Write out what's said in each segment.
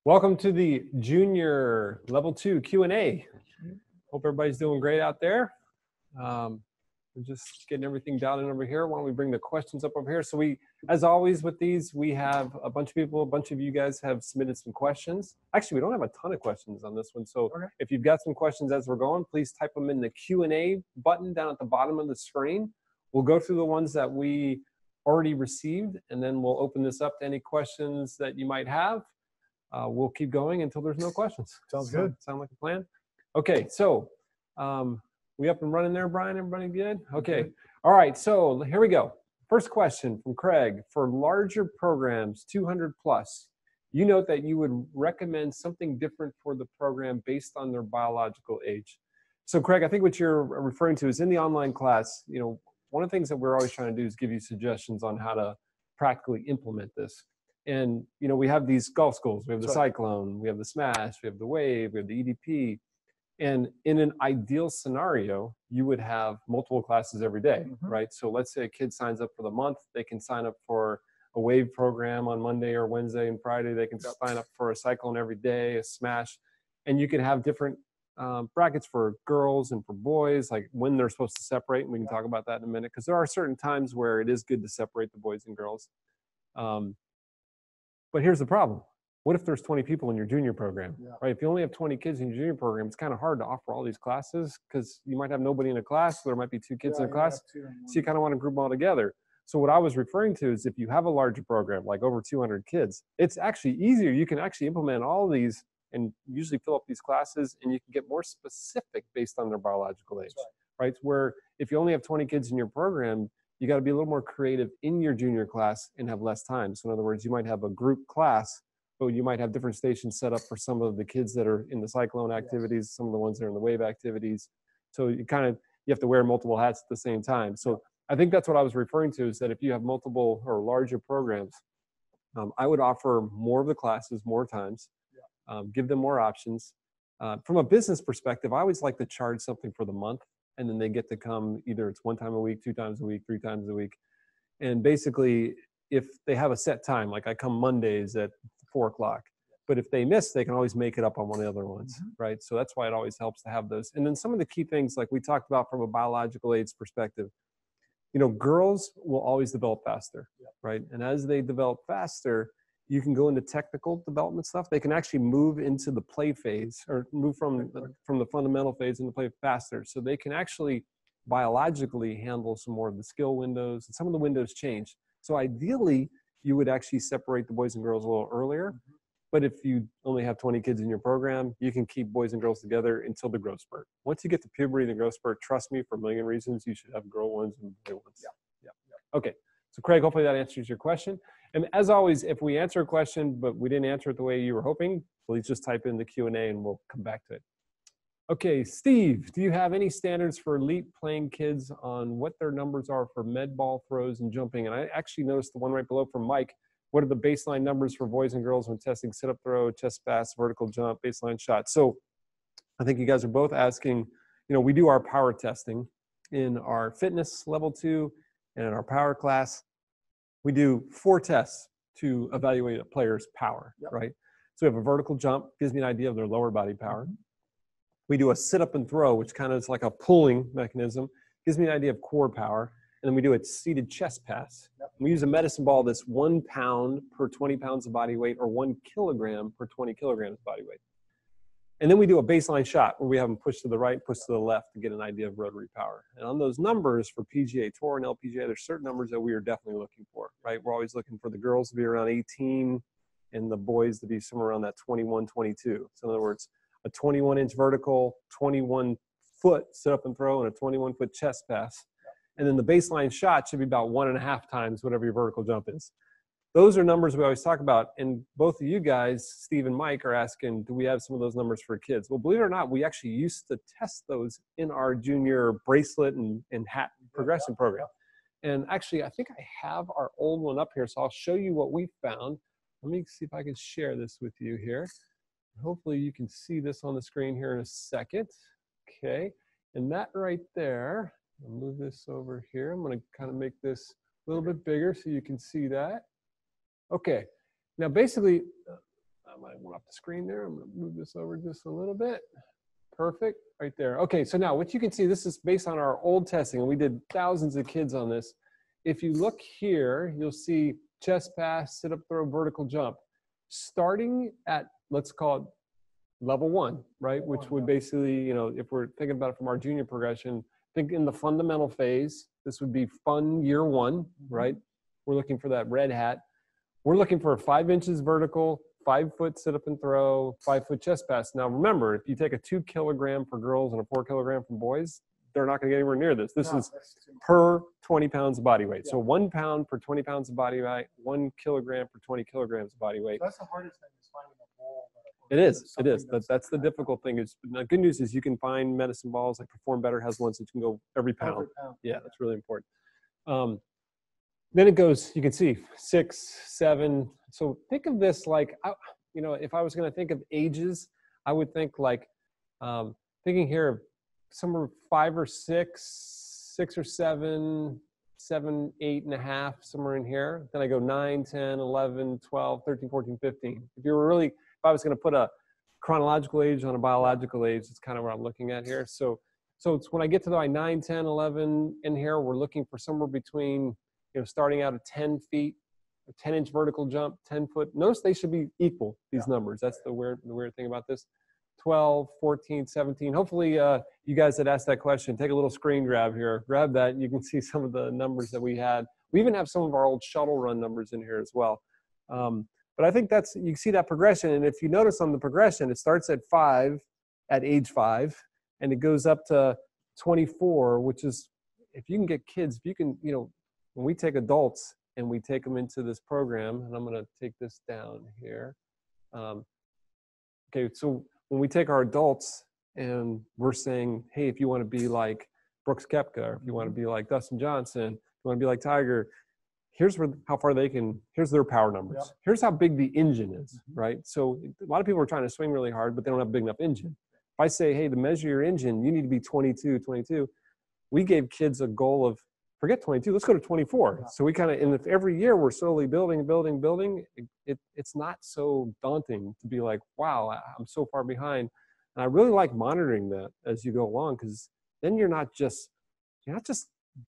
Welcome to the Junior Level 2 Q&A. Hope everybody's doing great out there. We're just getting everything down and over here. Why don't we bring the questions up over here? So we, as always with these, we have a bunch of people, a bunch of you guys have submitted some questions. Actually, we don't have a ton of questions on this one. So if you've got some questions as we're going, please type them in the Q&A button down at the bottom of the screen. We'll go through the ones that we already received, and then we'll open this up to any questions that you might have. We'll keep going until there's no questions. Sounds good. Sound like a plan? Okay, so we up and running there, Brian? Everybody good? Okay. All right, so here we go. First question from Craig. For larger programs, 200 plus, you note that you would recommend something different for the program based on their biological age. So Craig, I think what you're referring to is in the online class, you know, one of the things that we're always trying to do is give you suggestions on how to practically implement this. And, you know, we have these golf schools. We have the Cyclone, we have the Smash, we have the Wave, we have the EDP. And in an ideal scenario, you would have multiple classes every day, right? So let's say a kid signs up for the month. They can sign up for a Wave program on Monday or Wednesday and Friday. They can sign up for a Cyclone every day, a Smash. And you can have different brackets for girls and for boys, like when they're supposed to separate. And we can talk about that in a minute, because there are certain times where it is good to separate the boys and girls. But here's the problem. What if there's 20 people in your junior program, right? If you only have 20 kids in your junior program, it's kind of hard to offer all these classes because you might have nobody in a class. So there might be two kids in a class. So you kind of want to group them all together. So what I was referring to is if you have a larger program, like over 200 kids, it's actually easier. You can actually implement all of these and usually fill up these classes, and you can get more specific based on their biological age, right? Where if you only have 20 kids in your program, you got to be a little more creative in your junior class and have less time. So in other words, you might have a group class, but you might have different stations set up for some of the kids that are in the Cyclone activities, some of the ones that are in the Wave activities. So you have to wear multiple hats at the same time. So I think that's what I was referring to, is that if you have multiple or larger programs, I would offer more of the classes more times, give them more options. From a business perspective, I always like to charge something for the month. And then they get to come either it's 1 time a week, 2 times a week, 3 times a week. And basically, if they have a set time, like I come Mondays at 4 o'clock, but if they miss, they can always make it up on one of the other ones, right? So that's why it always helps to have those. And then some of the key things, like we talked about from a biological age perspective, you know, girls will always develop faster, right? And as they develop faster, you can go into technical development stuff. They can actually move into the play phase, or move from the fundamental phase into play faster. So they can actually biologically handle some more of the skill windows, and some of the windows change. So ideally, you would actually separate the boys and girls a little earlier. But if you only have 20 kids in your program, you can keep boys and girls together until the growth spurt. Once you get to puberty and the growth spurt, trust me, for a million reasons, you should have girl ones and boy ones. Okay. So Craig, hopefully that answers your question. And as always, if we answer a question, but we didn't answer it the way you were hoping, please just type in the Q&A and we'll come back to it. Okay, Steve, do you have any standards for elite playing kids on what their numbers are for med ball throws and jumping? And I actually noticed the one right below from Mike. What are the baseline numbers for boys and girls when testing sit-up throw, chest pass, vertical jump, baseline shot? So I think you guys are both asking, you know, we do our power testing in our fitness level 2 and in our power class. We do 4 tests to evaluate a player's power, right? So we have a vertical jump, gives me an idea of their lower body power. We do a sit-up and throw, which kind of is like a pulling mechanism, gives me an idea of core power. And then we do a seated chest pass. We use a medicine ball that's 1 pound per 20 pounds of body weight, or 1 kilogram per 20 kilograms of body weight. And then we do a baseline shot where we have them push to the right, push to the left to get an idea of rotary power. And on those numbers for PGA Tour and LPGA, there's certain numbers that we are definitely looking for, right? We're always looking for the girls to be around 18 and the boys to be somewhere around that 21, 22. So in other words, a 21-inch vertical, 21-foot sit up and throw, and a 21-foot chest pass. And then the baseline shot should be about 1.5 times whatever your vertical jump is. Those are numbers we always talk about. And both of you guys, Steve and Mike, are asking, do we have some of those numbers for kids? Well, believe it or not, we actually used to test those in our junior bracelet and hat progression program. And actually, I think I have our old one up here, so I'll show you what we found. Let me see if I can share this with you here. Hopefully you can see this on the screen here in a second. Okay, and that right there, I'll move this over here. I'm going to kind of make this a little bit bigger so you can see that. Okay, now basically I might have went off the screen there. I'm going to move this over just a little bit. Perfect, right there. Okay, so now what you can see, this is based on our old testing, and we did thousands of kids on this. If you look here, you'll see chest pass, sit up, throw, vertical jump. Starting at, let's call it level 1, right? Which would basically, you know, if we're thinking about it from our junior progression, think in the fundamental phase, this would be fun year 1, right? We're looking for that red hat. We're looking for 5 inches vertical, 5-foot sit up and throw, 5-foot chest pass. Now remember, if you take a 2 kilogram for girls and a 4 kilogram for boys, they're not going to get anywhere near this. This is per 20 pounds of body weight. Yeah. So 1 pound per 20 pounds of body weight, 1 kilogram per 20 kilograms of body weight. So that's the hardest thing, is finding a ball. It is. It is. That's the difficult thing. Is the good news is you can find medicine balls. Like Perform Better has ones that you can go every pound. Every pound. Yeah, that's really important. Then it goes, you can see 6, 7. So think of this like, you know, if I was going to think of ages, I would think like, thinking here of somewhere 5 or 6, 6 or 7, 7, 8 and a half, somewhere in here. Then I go 9, 10, 11, 12, 13, 14, 15. If you were really, if I was going to put a chronological age on a biological age, it's kind of what I'm looking at here. So it's when I get to the 9, 10, 11 in here, we're looking for somewhere between, you know, starting out at 10 feet, a 10-inch vertical jump, 10-foot. Notice they should be equal, these numbers. That's the weird thing about this. 12, 14, 17. Hopefully you guys that asked that question, take a little screen grab here. Grab that. You can see some of the numbers that we had. We even have some of our old shuttle run numbers in here as well. But I think that's, you see that progression. And if you notice on the progression, it starts at 5, at age 5, and it goes up to 24, which is, if you can get kids, if you can, you know, when we take adults and we take them into this program, and I'm going to take this down here. Okay, so when we take our adults and we're saying, hey, if you want to be like Brooks Koepka, or if you want to be like Dustin Johnson, if you want to be like Tiger, here's how far they can, here's their power numbers. Yep. Here's how big the engine is, right? So a lot of people are trying to swing really hard, but they don't have a big enough engine. If I say, hey, to measure your engine, you need to be 22, we gave kids a goal of, forget 22, let's go to 24. Yeah. So we kind of, and if every year we're slowly building, it's not so daunting to be like, wow, I'm so far behind. And I really like monitoring that as you go along, because then you're not just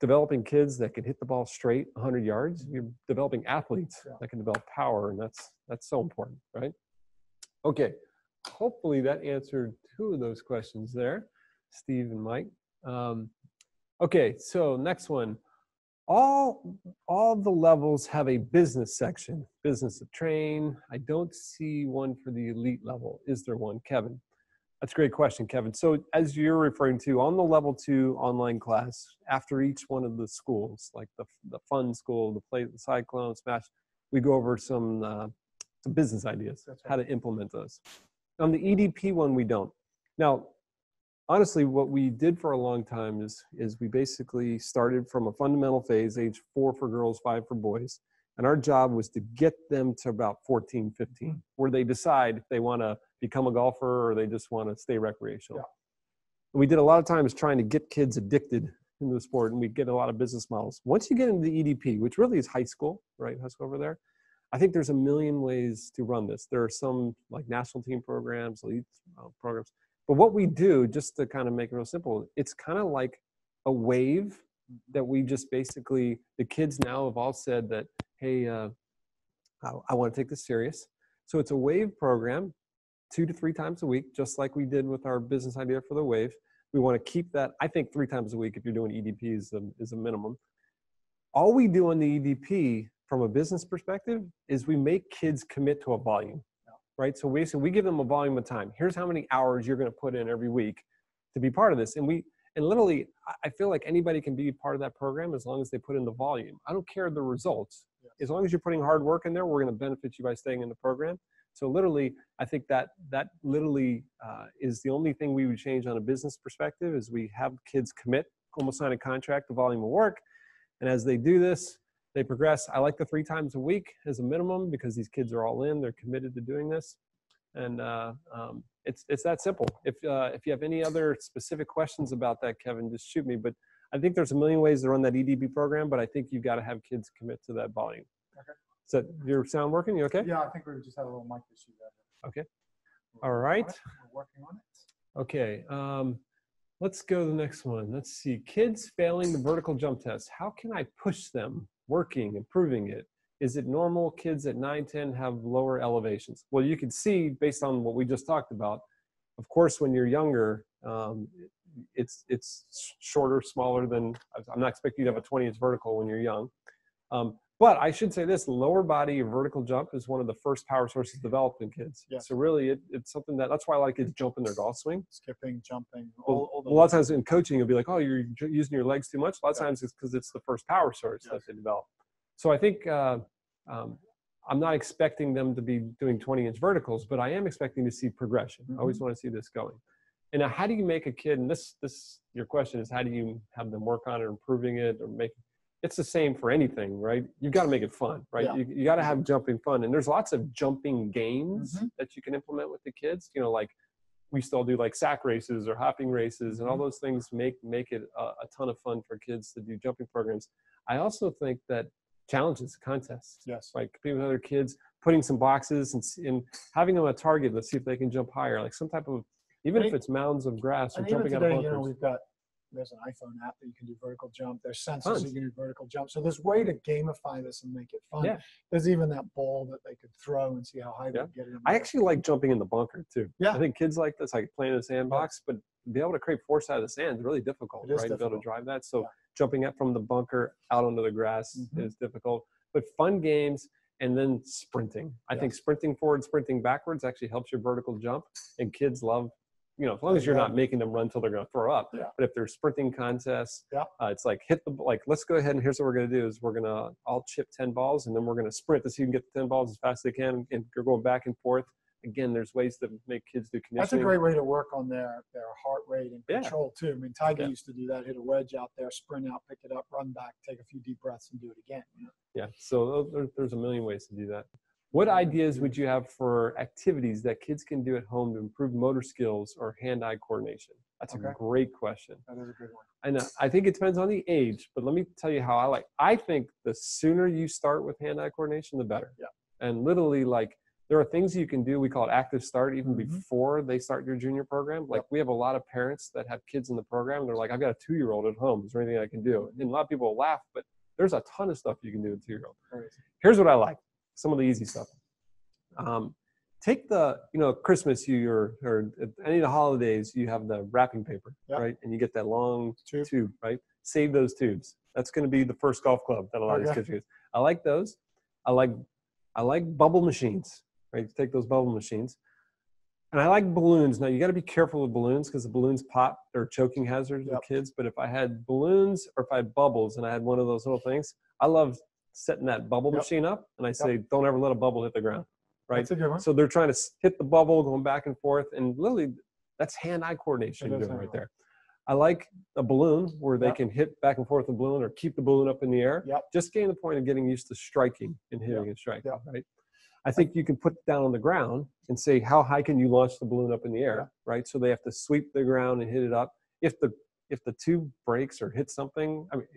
developing kids that can hit the ball straight 100 yards. You're developing athletes that can develop power, and that's so important, right? Okay, hopefully that answered 2 of those questions there, Steve and Mike. Okay, so next one. All the levels have a business section, business to train. I don't see one for the elite level. Is there one, Kevin? That's a great question, Kevin. So as you're referring to, on the level 2 online class, after each one of the schools, like the fun school, the play, the cyclone, smash, we go over some business ideas, how to implement those. On the EDP one, we don't. Now, honestly, what we did for a long time is we basically started from a fundamental phase, age 4 for girls, 5 for boys. And our job was to get them to about 14, 15, where they decide if they want to become a golfer or they just want to stay recreational. Yeah. We did a lot of times trying to get kids addicted into the sport, and we get a lot of business models. Once you get into the EDP, which really is high school, right? High school over there. I think there's a million ways to run this. There are some like national team programs, elite programs. But what we do, just to kind of make it real simple, it's kind of like a wave that we just basically, the kids now have all said that, hey, I want to take this serious. So it's a wave program, 2 to 3 times a week, just like we did with our business idea for the wave. We want to keep that, I think 3 times a week if you're doing EDP is a minimum. All we do on the EDP from a business perspective is we make kids commit to a volume. Right? So we give them a volume of time. Here's how many hours you're going to put in every week to be part of this. And literally, I feel like anybody can be part of that program as long as they put in the volume. I don't care the results. As long as you're putting hard work in there, we're going to benefit you by staying in the program. So literally, I think that literally is the only thing we would change on a business perspective is we have kids commit, almost sign a contract, the volume of work. And as they do this, they progress. I like the 3 times a week as a minimum because these kids are all in. They're committed to doing this. And it's that simple. If you have any other specific questions about that, Kevin, just shoot me. But I think there's a million ways to run that EDP program, but I think you've got to have kids commit to that volume. Okay. Is that your sound working? You okay? Yeah, I think we just had a little mic issue there. Okay. We're All working on right. it. We're working on it. Okay. Let's go to the next one. Let's see. Kids failing the vertical jump test. How can I push them? Working, improving it. Is it normal kids at 9, 10 have lower elevations? Well, you can see based on what we just talked about, of course, when you're younger, it's shorter, smaller than, I'm not expecting you to have a 20-inch vertical when you're young. But I should say this, lower body vertical jump is one of the first power sources developed in kids. Yes. So really it's something that's why a lot of kids jump in their golf swing. Skipping, jumping. Well, a lot of times in coaching, you'll be like, oh, you're using your legs too much. A lot of times it's because it's the first power source that they develop. So I think I'm not expecting them to be doing 20-inch verticals, but I am expecting to see progression. I always want to see this going. And now how do you make a kid, and this your question is, how do you have them work on it, improving it, or make it's the same for anything, right? You've got to make it fun, right? Yeah. You got to have jumping fun. And there's lots of jumping games that you can implement with the kids. You know, like we still do like sack races or hopping races and all those things make it a ton of fun for kids to do jumping programs. I also think that challenges, contests, like competing with other kids, putting some boxes and having them a target. Let's see if they can jump higher, like some type of, even if it's mounds of grass or jumping out of bunkers. You know, there's an iPhone app that you can do vertical jump. There's sensors you can do vertical jump. So there's a way to gamify this and make it fun. Yeah. There's even that ball that they could throw and see how high they get it. I actually like jumping in the bunker too. Yeah. I think kids like this, like playing in the sandbox, but to be able to create force out of the sand is really difficult, right? To be able to drive that. So jumping up from the bunker out onto the grass is difficult. But fun games, and then sprinting. I think sprinting forward, sprinting backwards actually helps your vertical jump, and kids love, you know, as long as you're not making them run till they're going to throw up. But if there's sprinting contests, it's like let's go ahead and here's what we're going to do is we're going to all chip 10 balls and then we're going to sprint to see who can get the 10 balls as fast as they can, and you're going back and forth. Again, there's ways to make kids do conditioning. That's a great way to work on their heart rate and control too. I mean, Tiger used to do that, hit a wedge out there, sprint out, pick it up, run back, take a few deep breaths and do it again. You know? Yeah, so there's a million ways to do that. What ideas would you have for activities that kids can do at home to improve motor skills or hand-eye coordination? That's a great question. That is a good one. I know. I think it depends on the age, but let me tell you how I think the sooner you start with hand-eye coordination, the better. Yeah. And literally, like, there are things you can do. We call it active start even before they start your junior program. Like we have a lot of parents that have kids in the program. They're like, I've got a 2-year-old at home. Is there anything I can do? And a lot of people will laugh, but there's a ton of stuff you can do with a 2-year-old. Here's what I like. Some of the easy stuff. Take the, Christmas, or any of the holidays, you have the wrapping paper, right? And you get that long tube, right? Save those tubes. That's going to be the first golf club that a lot of these kids use. I like those. I like bubble machines, right? Take those bubble machines. And I like balloons. Now, you got to be careful with balloons because the balloons pop. They're choking hazards with kids. But if I had balloons or if I had bubbles and I had one of those little things, I love setting that bubble machine up. And I say, don't ever let a bubble hit the ground, right? That's a good one. So they're trying to hit the bubble, going back and forth. And literally, that's hand-eye coordination you're doing right there. I like a balloon where they can hit back and forth the balloon or keep the balloon up in the air. Just getting the point of getting used to striking and hitting and striking, right? I think you can put it down on the ground and say, how high can you launch the balloon up in the air, right? So they have to sweep the ground and hit it up. If the tube breaks or hits something, I mean,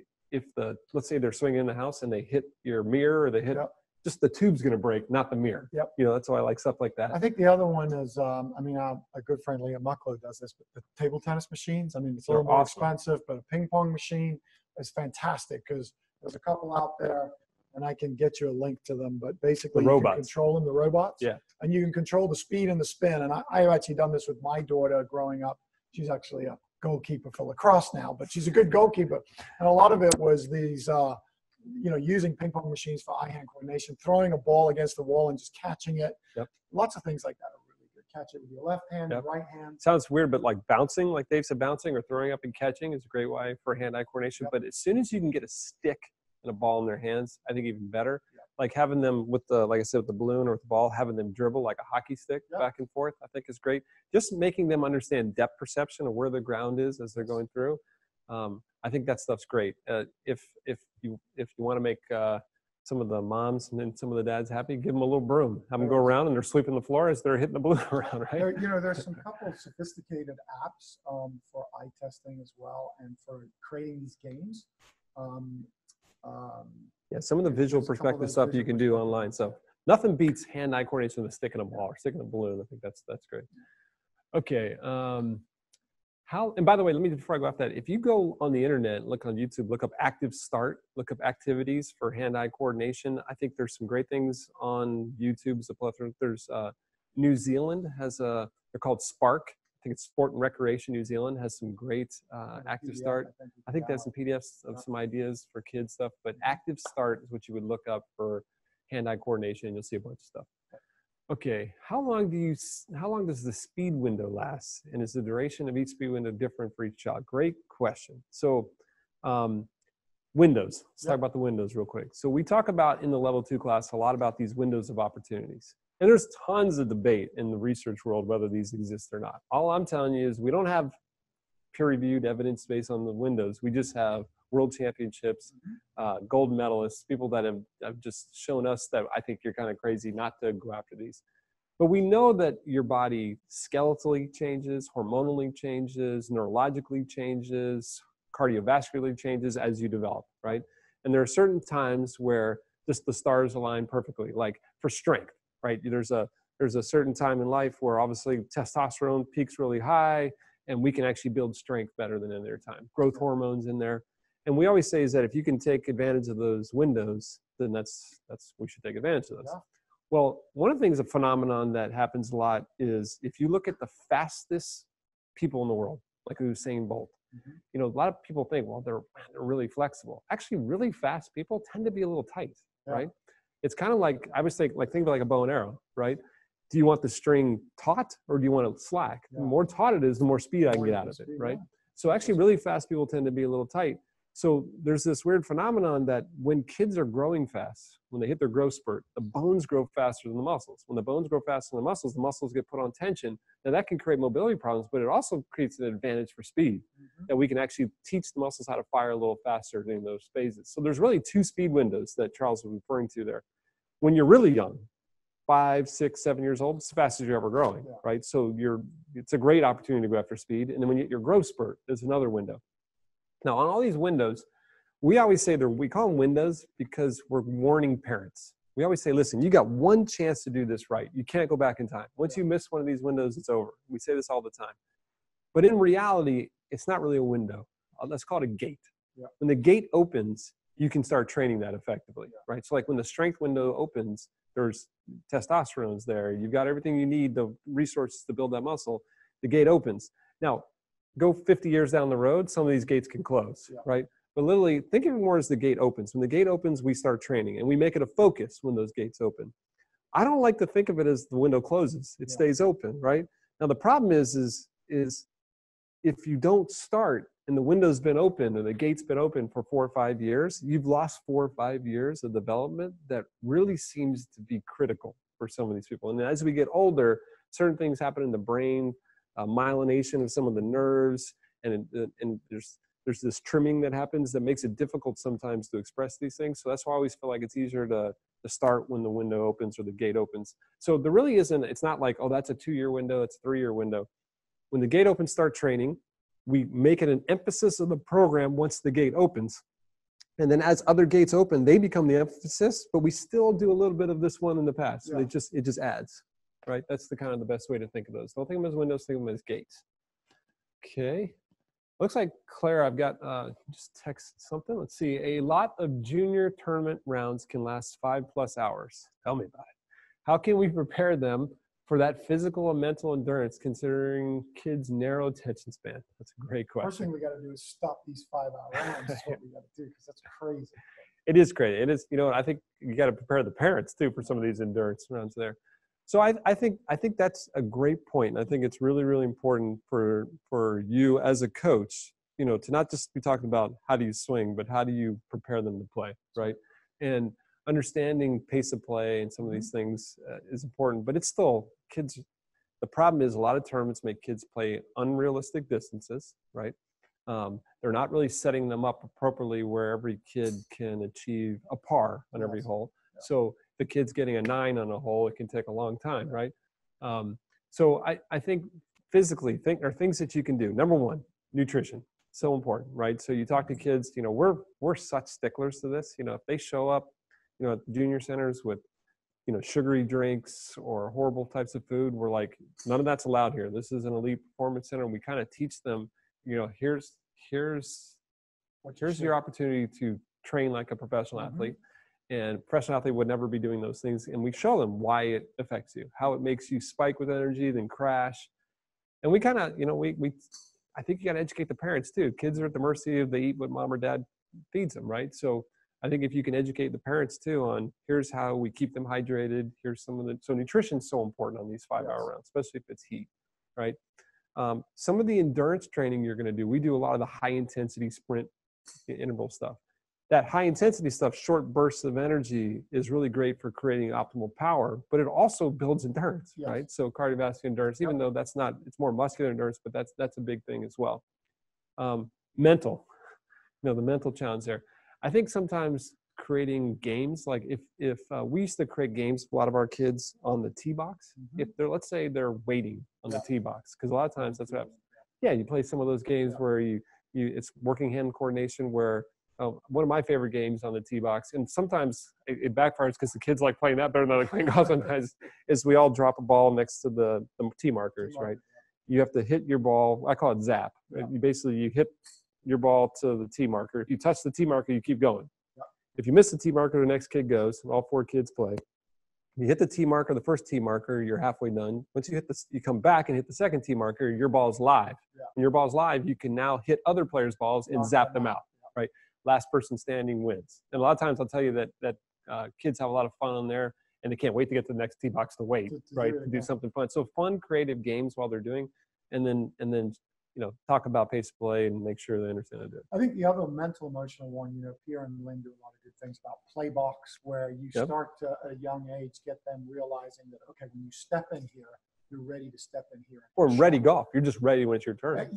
let's say they're swinging in the house and they hit your mirror or they hit, just the tube's going to break, not the mirror. That's why I like stuff like that. I think the other one is, a good friend, Leah Mucklow, does this, but the table tennis machines. I mean, it's a little more expensive, but a ping pong machine is fantastic because there's a couple out there. And I can get you a link to them, but basically you can control them, the robots. And you can control the speed and the spin. And I've actually done this with my daughter growing up. She's actually a goalkeeper for lacrosse now, but she's a good goalkeeper. And a lot of it was these, using ping pong machines for eye-hand coordination, throwing a ball against the wall and just catching it. Lots of things like that are really good. Catch it with your left hand, your right hand. Sounds weird, but like bouncing, like Dave said, bouncing or throwing up and catching is a great way for hand-eye coordination. But as soon as you can get a stick and a ball in their hands, I think even better. Like having them with like I said, with the balloon or with the ball, having them dribble like a hockey stick back and forth, I think is great. Just making them understand depth perception of where the ground is as they're going through. I think that stuff's great. If you want to make some of the moms and then some of the dads happy, give them a little broom, have them go around and they're sweeping the floor as they're hitting the balloon around, right? There's some couple of sophisticated apps for eye testing as well and for creating these games. Some of the visual perspective stuff you can do online. So Nothing beats hand-eye coordination with a stick and a ball or stick and a balloon. I think that's great. Okay. And by the way, let me, before I go off that, if you go on the internet, look on YouTube, look up active start, look up activities for hand-eye coordination. I think there's some great things on YouTube. There's New Zealand has they're called Spark. I think it's Sport and Recreation New Zealand has some great active start. I think that's some PDFs of some ideas for kids stuff, but active start is what you would look up for hand-eye coordination. You'll see a bunch of stuff. Okay, how long does the speed window last? And is the duration of each speed window different for each child? Great question. So windows, let's talk about the windows real quick. So we talk about in the level 2 class a lot about these windows of opportunities. And there's tons of debate in the research world whether these exist or not. All I'm telling you is we don't have peer-reviewed evidence based on the windows. We just have world championships, gold medalists, people that have just shown us that I think you're kind of crazy not to go after these. But we know that your body skeletally changes, hormonally changes, neurologically changes, cardiovascularly changes as you develop, right? And there are certain times where just the stars align perfectly, like for strength, right? There's a certain time in life where obviously testosterone peaks really high and we can actually build strength better than in their time. Growth hormones in there. And we always say is that if you can take advantage of those windows, then we should take advantage of those. Yeah. Well, one of the things, a phenomenon that happens a lot is if you look at the fastest people in the world, like Usain Bolt, you know, a lot of people think, well, they're really flexible. Actually, really fast people tend to be a little tight, right? It's kind of like, I was thinking, think about like a bow and arrow, right? Do you want the string taut or do you want it slack? The more taut it is, the more speed I can get out of it, right? So actually really fast people tend to be a little tight. So there's this weird phenomenon that when kids are growing fast, when they hit their growth spurt, the bones grow faster than the muscles. When the bones grow faster than the muscles get put on tension. Now that can create mobility problems, but it also creates an advantage for speed, that we can actually teach the muscles how to fire a little faster during those phases. So there's really 2 speed windows that Charles was referring to there. When you're really young, 5, 6, 7 years old, it's the fastest you're ever growing, right? So it's a great opportunity to go after speed. And then when you hit your growth spurt, there's another window. Now, on all these windows, we always say we call them windows because we're warning parents. We always say, listen, you got one chance to do this right. You can't go back in time. Once you miss one of these windows, it's over. We say this all the time. But in reality, it's not really a window. Let's call it a gate. When the gate opens, you can start training that effectively, right? So like when the strength window opens, there's testosterone's there. You've got everything you need, the resources to build that muscle. The gate opens. Now, go 50 years down the road, some of these gates can close, right? But literally, think of it more as the gate opens. When the gate opens, we start training, and we make it a focus when those gates open. I don't like to think of it as the window closes. It stays open, right? Now, the problem is if you don't start and the window's been open or the gate's been open for 4 or 5 years, you've lost 4 or 5 years of development that really seems to be critical for some of these people. And as we get older, certain things happen in the brain, myelination of some of the nerves, and there's this trimming that happens that makes it difficult sometimes to express these things. So that's why I always feel like it's easier to start when the window opens or the gate opens. So there really isn't, it's not like, oh, that's a 2-year window, it's a 3-year window. When the gate opens, start training. We make it an emphasis of the program once the gate opens. And then as other gates open, they become the emphasis, but we still do a little bit of this one in the past. So it just adds, right? That's the kind of the best way to think of those. Don't think of them as windows, think of them as gates. Okay. Looks like, Claire, I've got just text something. Let's see. A lot of junior tournament rounds can last 5+ hours. Tell me about it. How can we prepare them for that physical and mental endurance considering kids' narrow attention span? That's a great question. First thing we got to do is stop these 5-hour rounds. That's what we got to do, because that's crazy. It is crazy. It is, you know, I think you got to prepare the parents too for some of these endurance rounds there. So I think that's a great point. And I think it's really, really important for you as a coach, you know, to not just be talking about how do you swing, but how do you prepare them to play, right? And understanding pace of play and some of these things is important, but it's still kids. The problem is a lot of tournaments make kids play unrealistic distances, right? They're not really setting them up appropriately where every kid can achieve a par on every hole. So the kid's getting a 9 on a hole, it can take a long time, right? So I think physically, things that you can do. Number one, nutrition. So important, right? So you talk to kids, you know, we're such sticklers to this. You know, if they show up, you know, at the junior centers with, sugary drinks or horrible types of food. We're like, none of that's allowed here. This is an elite performance center. And we kind of teach them, here's your opportunity to train like a professional athlete. And professional athlete would never be doing those things. And we show them why it affects you, how it makes you spike with energy, then crash. And we kind of, I think you got to educate the parents too. Kids are at the mercy of they eat what mom or dad feeds them, right? So I think if you can educate the parents too on here's how we keep them hydrated, here's so nutrition is so important on these 5-hour rounds, especially if it's heat, right? Some of the endurance training you're going to do, we do a lot of the high intensity sprint interval stuff. That high intensity stuff, short bursts of energy, is really great for creating optimal power, but it also builds endurance, right? So cardiovascular endurance, even though it's more muscular endurance, but that's a big thing as well. Mental, the mental challenge there. I think sometimes creating games, like if we used to create games with a lot of our kids on the tee box, if they're, let's say they're waiting on the tee box, because a lot of times that's what happens. Yeah, you play some of those games where it's working hand coordination where, one of my favorite games on the tee box, and sometimes it backfires because the kids like playing that better than like playing golf sometimes, is we all drop a ball next to the tee markers, right? You have to hit your ball, I call it zap. Right? You hit your ball to the tee marker. If you touch the tee marker, you keep going. If you miss the tee marker, the next kid goes, and all 4 kids play. You hit the tee marker, the first tee marker, you're halfway done. Once you you come back and hit the second tee marker, your ball is live. When your ball is live, you can now hit other players' balls and zap them out, right? Last person standing wins. And a lot of times I'll tell you that kids have a lot of fun on there and they can't wait to get to the next tee box to wait, right? To do something fun. So fun, creative games while they're doing, and then talk about pace of play and make sure they understand how to do it. I think the other mental, emotional one, Pierre and Lynn do a lot of good things about play box, where you start to, at a young age, get them realizing that, okay, when you step in here, you're ready to step in here. Or ready golf. You're just ready when it's your turn.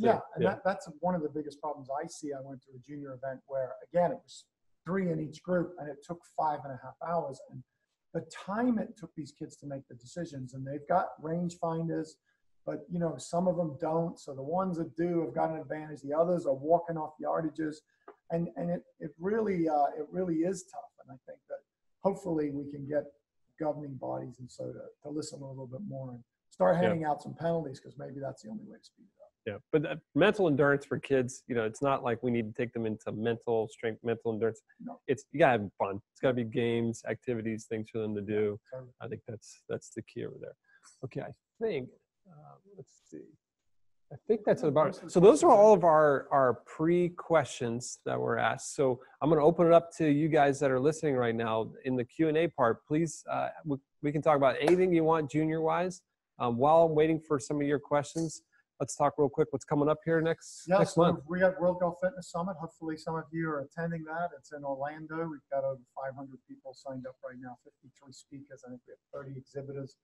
That's one of the biggest problems I see. I went to a junior event where, again, it was 3 in each group, and it took 5.5 hours. And the time it took these kids to make the decisions, and they've got range finders, but some of them don't. So the ones that do have got an advantage. The others are walking off yardages, and it really is tough. And I think that hopefully we can get governing bodies and so to listen a little bit more and start handing out some penalties, because maybe that's the only way to speed it up. Yeah, but mental endurance for kids, it's not like we need to take them into mental strength, mental endurance. No. You gotta have fun. It's gotta be games, activities, things for them to do. I think that's the key over there. Okay, I think let's see. I think that's about it. So those are all of our pre-questions that were asked. So I'm going to open it up to you guys that are listening right now in the Q&A part. Please, we can talk about anything you want junior-wise. While I'm waiting for some of your questions, let's talk real quick what's coming up here next month. We got World Golf Fitness Summit. Hopefully some of you are attending that. It's in Orlando. We've got over 500 people signed up right now, 53 speakers. I think we have 30 exhibitors.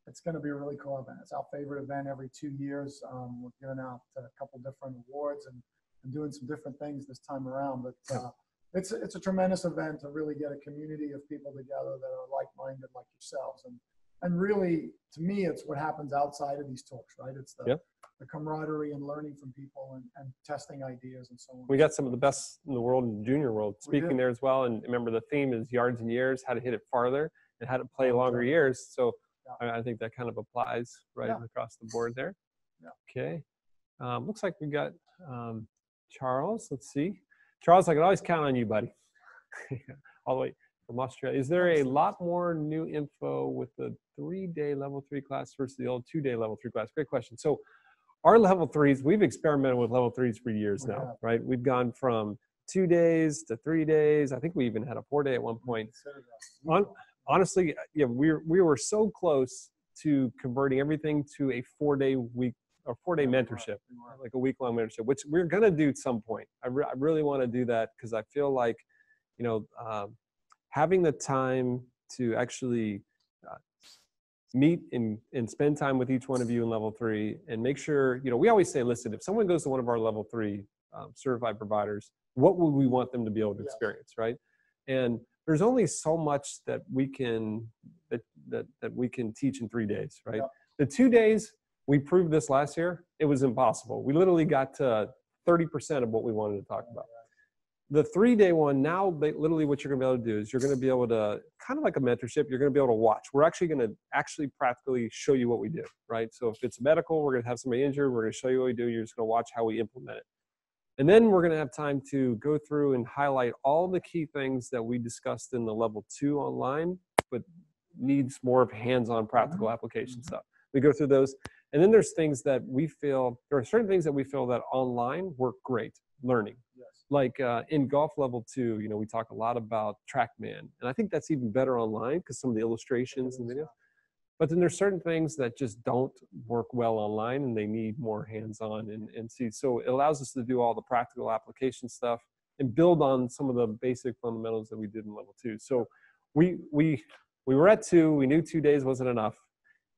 It's going to be a really cool event. It's our favorite event every 2 years. We're giving out a couple different awards and doing some different things this time around. But it's a tremendous event to really get a community of people together that are like-minded like yourselves. And really, to me, it's what happens outside of these talks, right? It's the camaraderie and learning from people and testing ideas and so on. We got some of the best in the world, in the junior world, speaking there as well. And remember, the theme is yards and years, how to hit it farther and how to play longer years. So I think that kind of applies across the board there. Okay. Looks like we got Charles. Let's see. Charles, I can always count on you, buddy. All the way from Australia. Is there a lot more new info with the 3-day level 3 class versus the old 2-day level 3 class? Great question. So our level 3s, we've experimented with level 3s for years now, right? We've gone from 2 days to 3 days. I think we even had a 4-day at one point. Honestly, we were so close to converting everything to a 4-day week or 4-day mentorship, like a week-long mentorship, which we're going to do at some point. I really want to do that because I feel like, having the time to actually meet and spend time with each one of you in level 3 and make sure, we always say, listen, if someone goes to one of our level 3 certified providers, what would we want them to be able to experience, right? And there's only so much that we can that we can teach in 3 days, right? The 2 days, we proved this last year, it was impossible. We literally got to 30% of what we wanted to talk about. The 3-day one, now literally what you're going to be able to do is you're going to be able to, kind of like a mentorship, you're going to be able to watch. We're actually going to practically show you what we do, right? So if it's medical, we're going to have somebody injured, we're going to show you what we do. You're just going to watch how we implement it. And then we're going to have time to go through and highlight all the key things that we discussed in the level 2 online, but needs more of hands-on practical application stuff. We go through those. And then there's things that we feel, there are certain things that we feel that online work great learning. Like in golf level 2, you know, we talk a lot about TrackMan. And I think that's even better online because some of the illustrations and videos. But then there's certain things that just don't work well online and they need more hands-on and see. So it allows us to do all the practical application stuff and build on some of the basic fundamentals that we did in level 2. So we were at 2. We knew 2 days wasn't enough.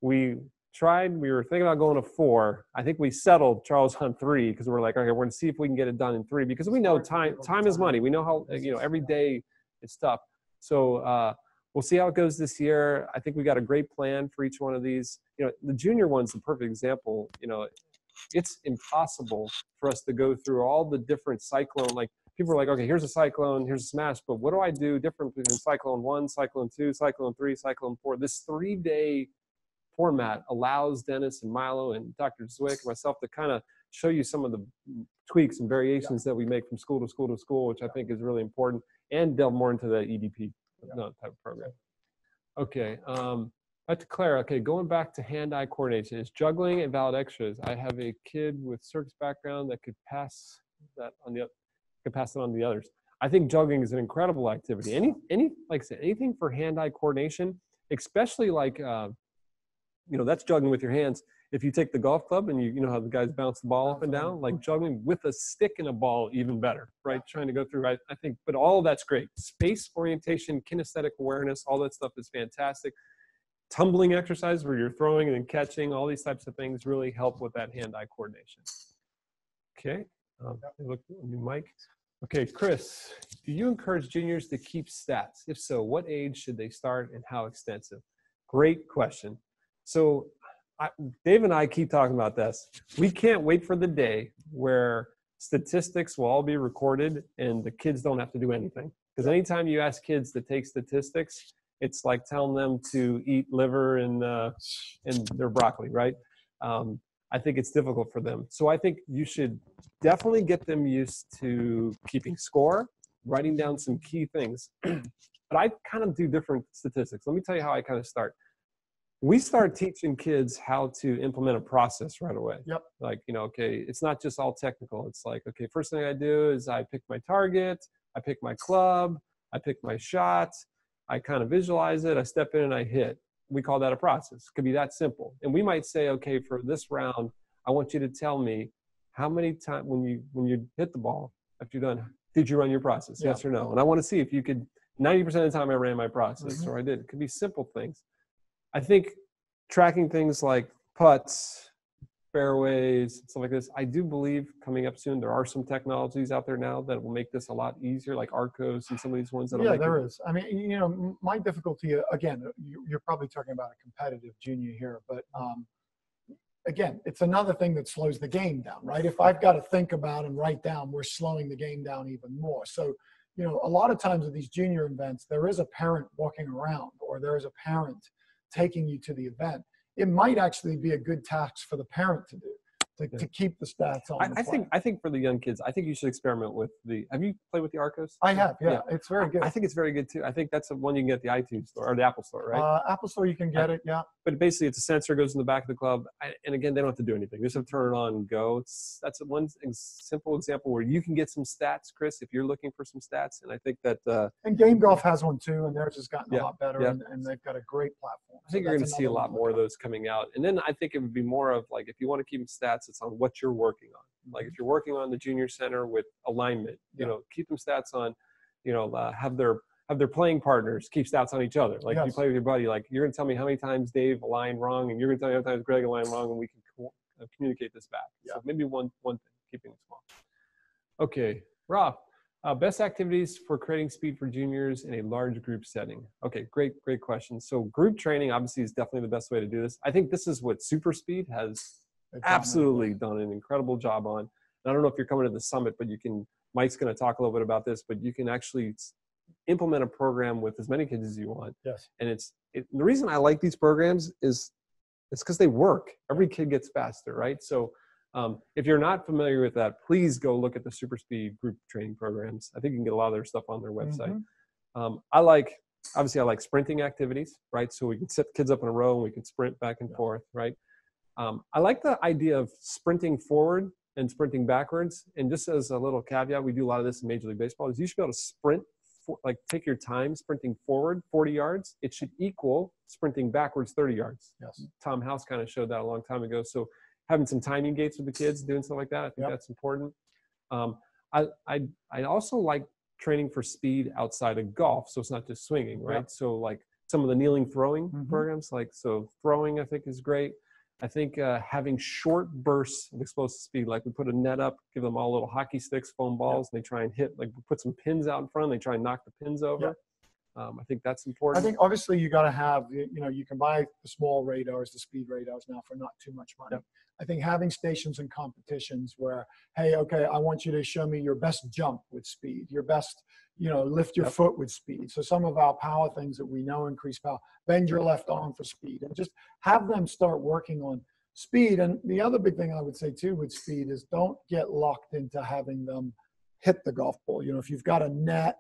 We were thinking about going to 4. I think we settled, Charles, on 3 because we're like, okay, we're going to see if we can get it done in 3 because we know time is money. We know how, you know, every day it's tough. So we'll see how it goes this year. I think we got a great plan for each one of these. You know, the junior one's the perfect example. You know, it's impossible for us to go through all the different cyclone. Like people are like, okay, here's a cyclone, here's a smash, but what do I do different between cyclone 1, cyclone 2, cyclone 3, cyclone 4? This 3-day format allows Dennis and Milo and Dr. Zwick and myself to kind of show you some of the tweaks and variations that we make from school to school to school, which I think is really important, and delve more into the EDP type of program. Okay, back to Claire. Okay, going back to hand-eye coordination, is juggling and valid extras. I have a kid with circus background that could pass that on it on the others. I think juggling is an incredible activity. Like I said, anything for hand-eye coordination, especially like you know, that's juggling with your hands. If you take the golf club and you know how the guys bounce the ball up and down, like juggling with a stick and a ball, even better, right? Trying to go through, I think, but all of that's great. Space orientation, kinesthetic awareness, all that stuff is fantastic. Tumbling exercise where you're throwing and then catching, all these types of things really help with that hand-eye coordination. Okay, look, new mic. Okay, Chris, do you encourage juniors to keep stats? If so, what age should they start and how extensive? Great question. So Dave and I keep talking about this. We can't wait for the day where statistics will all be recorded and the kids don't have to do anything. Because anytime you ask kids to take statistics, it's like telling them to eat liver and their broccoli, right? I think it's difficult for them. So I think you should definitely get them used to keeping score, writing down some key things. But I kind of do different statistics. Let me tell you how I kind of start. We start teaching kids how to implement a process right away. Yep. Like, you know, okay, it's not just all technical. It's like, okay, first thing I do is I pick my target, I pick my club, I pick my shot, I kind of visualize it, I step in and I hit. We call that a process. It could be that simple. And we might say, okay, for this round, I want you to tell me how many times when you hit the ball, after you're done, did you run your process? Yes or no? And I want to see if you could, 90% of the time I ran my process, or I did. It could be simple things. I think tracking things like putts, fairways, stuff like this, I do believe coming up soon, there are some technologies out there now that will make this a lot easier, like Arcos and some of these ones that yeah, there is. I mean, you know, my difficulty, again, you're probably talking about a competitive junior here, but again, it's another thing that slows the game down, right? If I've got to think about and write down, we're slowing the game down even more. So, you know, a lot of times at these junior events, there is a parent walking around or there is a parent taking you to the event. It might actually be a good task for the parent to do, to keep the stats on. I think for the young kids, I think you should experiment with have you played with the Arcos? I have, yeah. It's very good. I think it's very good too. I think that's the one you can get at the iTunes store or the Apple store, right? Apple store, you can get it, yeah. But basically it's a sensor, goes in the back of the club. And again, they don't have to do anything. They just have to turn it on and go. That's one simple example where you can get some stats, Chris, if you're looking for some stats. And I think that and Game Golf has one too, and theirs has gotten a lot better, and they've got a great platform. I think you're going to see a lot more of those coming out. And then I think it would be more of like, if you want to keep stats, it's on what you're working on. Like if you're working on the junior center with alignment, you know, keep them stats on, you know, have their playing partners keep stats on each other. Like you play with your buddy, like you're going to tell me how many times Dave aligned wrong, and you're going to tell me how many times Greg aligned wrong, and we can communicate this back. So maybe one thing, keeping it small. Okay, Rob, best activities for creating speed for juniors in a large group setting. Okay, great question. So group training obviously is definitely the best way to do this. I think this is what Super Speed has absolutely done an incredible job on. And I don't know if you're coming to the summit, but you can Mike's going to talk a little bit about this, but you can actually implement a program with as many kids as you want. Yes. And the reason I like these programs is it's because they work. Every kid gets faster, right? So if you're not familiar with that, please go look at the Super Speed group training programs. I think you can get a lot of their stuff on their website. I like sprinting activities, right? So we can set kids up in a row and we can sprint back and forth, right? I like the idea of sprinting forward and sprinting backwards. And just as a little caveat, we do a lot of this in Major League Baseball, is you should be able to sprint, take your time sprinting forward 40 yards. It should equal sprinting backwards 30 yards. Yes. Tom House kind of showed that a long time ago. So having some timing gates with the kids, doing stuff like that, I think that's important. I also like training for speed outside of golf. So it's not just swinging, right? Yep. So like some of the kneeling throwing programs, so throwing I think is great. I think having short bursts of explosive speed, like we put a net up, give them all little hockey sticks, foam balls, and they try and hit, like we put some pins out in front, and they try and knock the pins over. I think that's important. I think obviously you got to have, you can buy the small radars, the speed radars now for not too much money. I think having stations and competitions where, hey, okay, I want you to show me your best jump with speed, your best, lift your foot with speed. So some of our power things that we know increase power, bend your left arm for speed, and just have them start working on speed. And the other big thing I would say too with speed is don't get locked into having them hit the golf ball. If you've got a net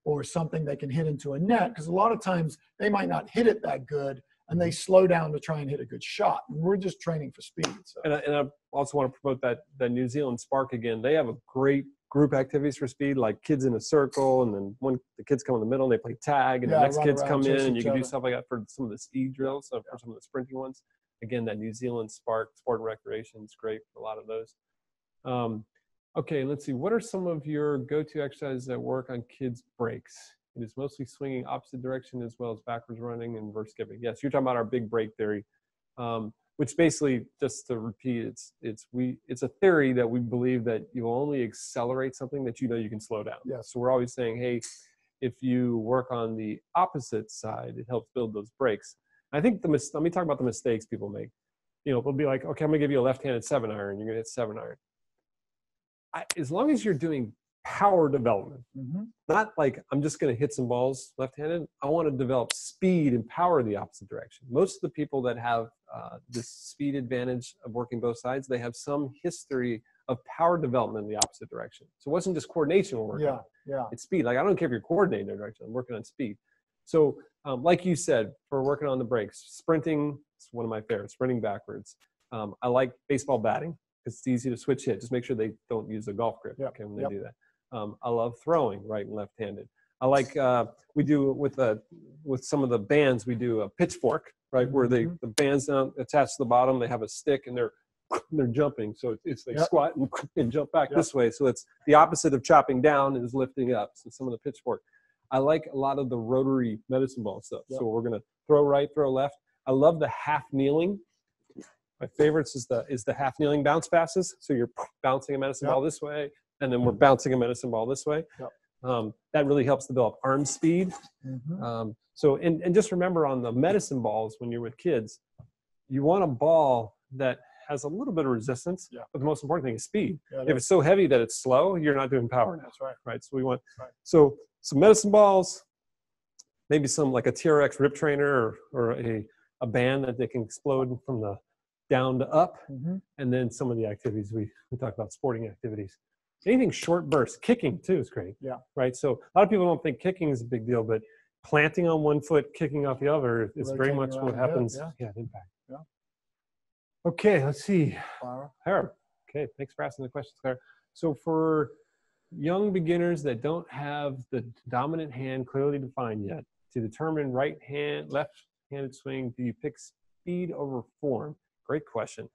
or something they can hit into a net, because a lot of times they might not hit it that good and they slow down to try and hit a good shot. And we're just training for speed. So. And I also want to promote that New Zealand Spark again. They have a great group activities for speed, like kids in a circle, and then when the kids come in the middle and they play tag, and the next kids come in, and you can do stuff like that for some of the speed drills, for some of the sprinting ones. Again, that New Zealand Spark, Sport and Recreation is great for a lot of those. Okay, let's see. What are some of your go-to exercises that work on kids' breaks? It is mostly swinging opposite direction as well as backwards running and reverse skipping. Yes, you're talking about our big break theory, which basically, just to repeat, it's a theory that we believe that you only accelerate something that you can slow down. Yeah. So we're always saying, hey, if you work on the opposite side, it helps build those breaks. I think let me talk about the mistakes people make. They'll be like, okay, I'm gonna give you a left-handed 7-iron. You're gonna hit 7-iron. As long as you're doing power development, not like I'm just going to hit some balls left-handed. I want to develop speed and power the opposite direction. Most of the people that have this speed advantage of working both sides, they have some history of power development in the opposite direction. So it wasn't just coordination we're working on. Yeah. It's speed. Like, I don't care if you're coordinating the direction. I'm working on speed. So like you said, for working on the breaks, sprinting is one of my favorites, sprinting backwards. I like baseball batting because it's easy to switch hit. Just make sure they don't use a golf grip when they do that. I love throwing right and left-handed. I like, we do with some of the bands, we do a pitchfork, right? Where the bands down attached to the bottom, they have a stick and they're jumping. So they squat and jump back this way. So it's the opposite of chopping down is lifting up. So some of the pitchfork. I like a lot of the rotary medicine ball stuff. So we're going to throw right, throw left. I love the half kneeling. My favorites is the half kneeling bounce passes. So you're bouncing a medicine ball this way, and then we're bouncing a medicine ball this way. That really helps develop arm speed. So just remember on the medicine balls, when you're with kids, you want a ball that has a little bit of resistance, but the most important thing is speed. If it's so heavy that it's slow, you're not doing power now. That's right. Right. So we want so some medicine balls, maybe some like a TRX rip trainer or a band that they can explode from the down to up, and then some of the activities we talk about, sporting activities. Anything short bursts, kicking too is great. Right. So a lot of people don't think kicking is a big deal, but planting on one foot, kicking off the other is very much what happens. Impact. Okay, let's see. Clara. Okay, thanks for asking the questions, Clara. So for young beginners that don't have the dominant hand clearly defined yet, to determine left-handed swing, do you pick speed over form? Great question.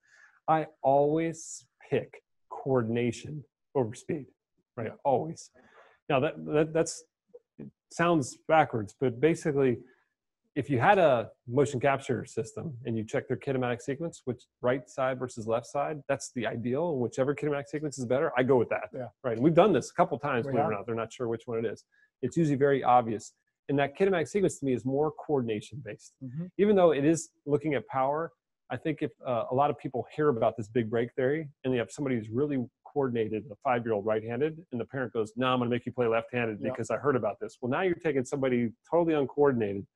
I always pick coordination over speed, right? Always. Now it sounds backwards, but basically, if you had a motion capture system and you check their kinematic sequence, which right side versus left side, that's the ideal. And whichever kinematic sequence is better, I go with that. Right. And we've done this a couple times, believe it or not. They're not sure which one it is. It's usually very obvious. And that kinematic sequence to me is more coordination based. Even though it is looking at power, I think if a lot of people hear about this big break theory and they have somebody who's really coordinated, a 5-year-old right-handed, and the parent goes, no, I'm going to make you play left-handed because I heard about this. Well, now you're taking somebody totally uncoordinated.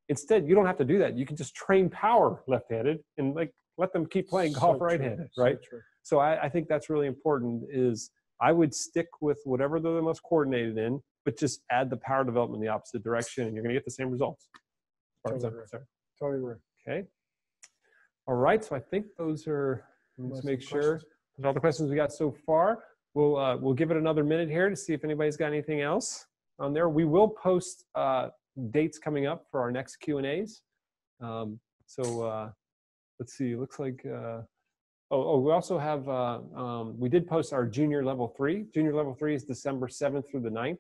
Instead, you don't have to do that. You can just train power left-handed and like let them keep playing golf right-handed, right? So I think that's really important is I would stick with whatever they're the most coordinated in, but just add the power development in the opposite direction and you're going to get the same results. Totally agree. Okay. All right. So I think those are, let's make sure that's all the questions we got so far. We'll give it another minute here to see if anybody's got anything else on there. We will post dates coming up for our next Q&As. Let's see, it looks like, we also have, we did post our junior level 3. Junior level 3 is December 7th through the 9th.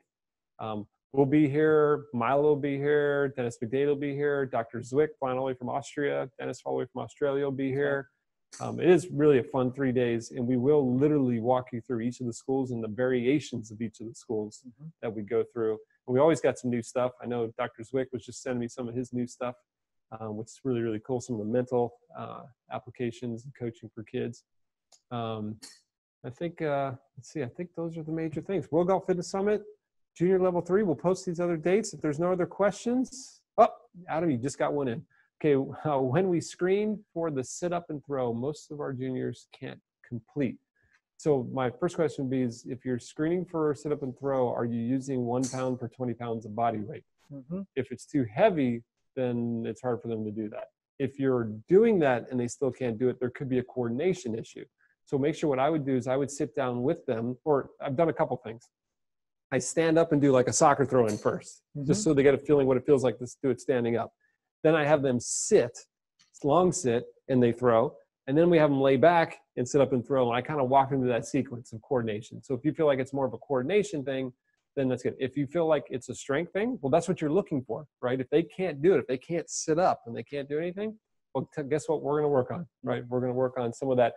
We'll be here, Milo will be here, Dennis McDade will be here, Dr. Zwick flying all the way from Austria, Dennis all the way from Australia will be here. It is really a fun 3 days, and we will literally walk you through each of the schools and the variations of each of the schools that we go through. And we always got some new stuff. I know Dr. Zwick was just sending me some of his new stuff, which is really, really cool. Some of the mental applications and coaching for kids. I think, let's see, I think those are the major things. World Golf Fitness Summit, Junior Level 3. We'll post these other dates. If there's no other questions, Adam, you just got one in. Okay, when we screen for the sit up and throw, most of our juniors can't complete. So my first question would be is if you're screening for sit up and throw, are you using 1 pound per 20 pounds of body weight? If it's too heavy, then it's hard for them to do that. If you're doing that and they still can't do it, there could be a coordination issue. So make sure what I would do is I would sit down with them, or I've done a couple things. I stand up and do like a soccer throw in first, just so they get a feeling what it feels like to do it standing up. Then I have them sit, long sit, and they throw. And then we have them lay back and sit up and throw. And I kind of walk into that sequence of coordination. So if you feel like it's more of a coordination thing, then that's good. If you feel like it's a strength thing, well, that's what you're looking for, right? If they can't do it, if they can't sit up and they can't do anything, well, guess what we're going to work on, right? We're going to work on some of that.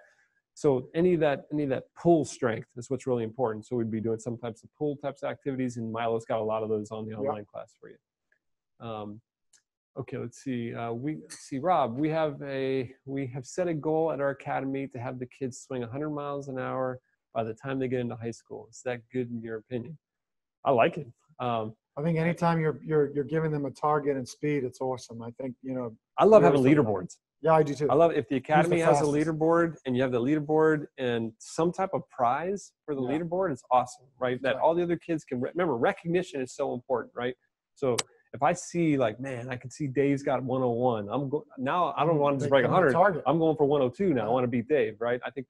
So any of that pull strength is what's really important. So we'd be doing some types of pull types of activities, and Milo's got a lot of those on the online class for you. Okay, let's see. Rob, we have set a goal at our academy to have the kids swing 100 miles an hour by the time they get into high school. Is that good in your opinion? I like it. I think anytime you're giving them a target and speed, it's awesome. I think, I love having leaderboards. Yeah, I do too. I love if the academy has a leaderboard and you have the leaderboard and some type of prize for the leaderboard, it's awesome, right? That all the other kids can remember. Recognition is so important, right? So if I see like, man, I can see Dave's got 101. Now I don't want to just break 100. I'm going for 102 now. I want to beat Dave, right? I think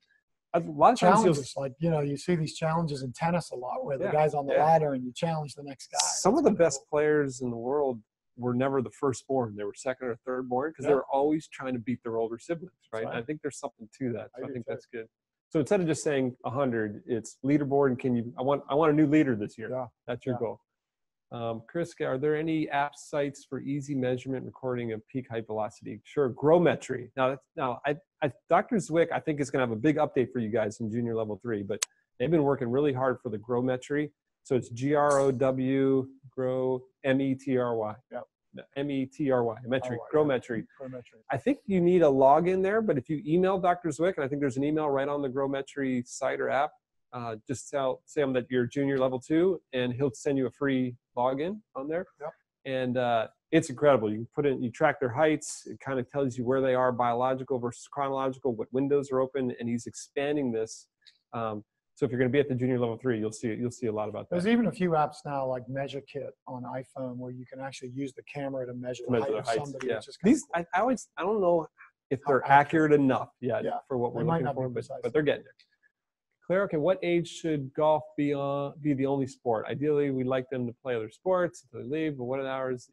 a lot of challenges, like you see these challenges in tennis a lot, where the guy's on the ladder and you challenge the next guy. Some of the best players in the world were never the firstborn. They were second or third born because they were always trying to beat their older siblings, right? I think there's something to that. So I think that's good. So instead of just saying 100, it's leaderboard. And I want a new leader this year. Yeah. That's your goal. Chris, are there any app sites for easy measurement recording of peak height velocity? Sure. Growmetry. Now Dr. Zwick, I think, is going to have a big update for you guys in junior level 3, but they've been working really hard for the Growmetry. So it's GROW, grow, METRY. Yep. METRY, metric, Growmetry. I think you need a login there, but if you email Dr. Zwick, and I think there's an email right on the Growmetry site or app, just say him that you're junior level 2, and he'll send you a free login on there. Yep. And it's incredible. You can put in, you track their heights. It kind of tells you where they are, biological versus chronological, what windows are open, and he's expanding this. So if you're going to be at the junior level 3, you'll see a lot about that. There's even a few apps now like Measure Kit on iPhone where you can actually use the camera to measure the height of somebody. Yeah. These cool. I don't know if they're accurate enough yet for what we're looking for, but they're getting there. Claire, okay, what age should golf be the only sport? Ideally, we'd like them to play other sports until they leave, but what hours?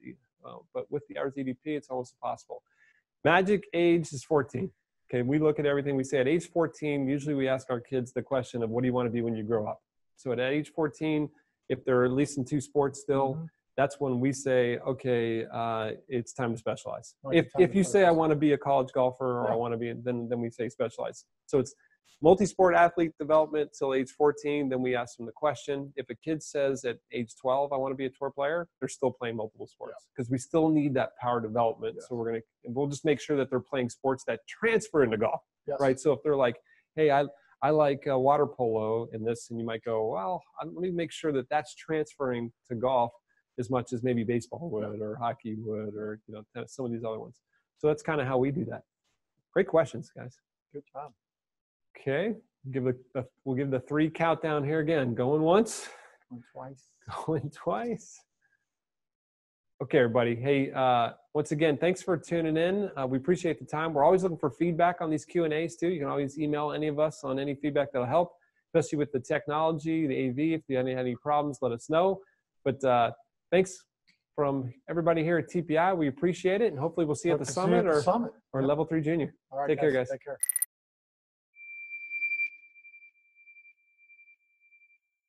But with the hours EDP, it's almost impossible. Magic age is 14. Okay, we look at everything. We say at age 14, usually we ask our kids the question of what do you want to be when you grow up? So at age 14, if they're at least in 2 sports still, that's when we say, okay, it's time to specialize. If you say I want to be a college golfer or I want to be, then we say specialize. So it's multi-sport athlete development till age 14, then we ask them the question. If a kid says at age 12, I want to be a tour player, they're still playing multiple sports because we still need that power development. So we'll just make sure that they're playing sports that transfer into golf, right? So if they're like, hey, I like water polo in this, and you might go, well, let me make sure that that's transferring to golf as much as maybe baseball would or hockey would, or tennis, some of these other ones. So that's kind of how we do that. Great questions, guys. Good job. Okay, we'll give the 3 countdown here again. Going once. Going twice. Going twice. Okay, everybody. Hey, once again, thanks for tuning in. We appreciate the time. We're always looking for feedback on these Q&As too. You can always email any of us on any feedback that'll help, especially with the technology, the AV. If you have any problems, let us know. But thanks from everybody here at TPI. We appreciate it, and hopefully we'll see you at the summit or Level 3 Junior. All right, Take care, guys. Take care.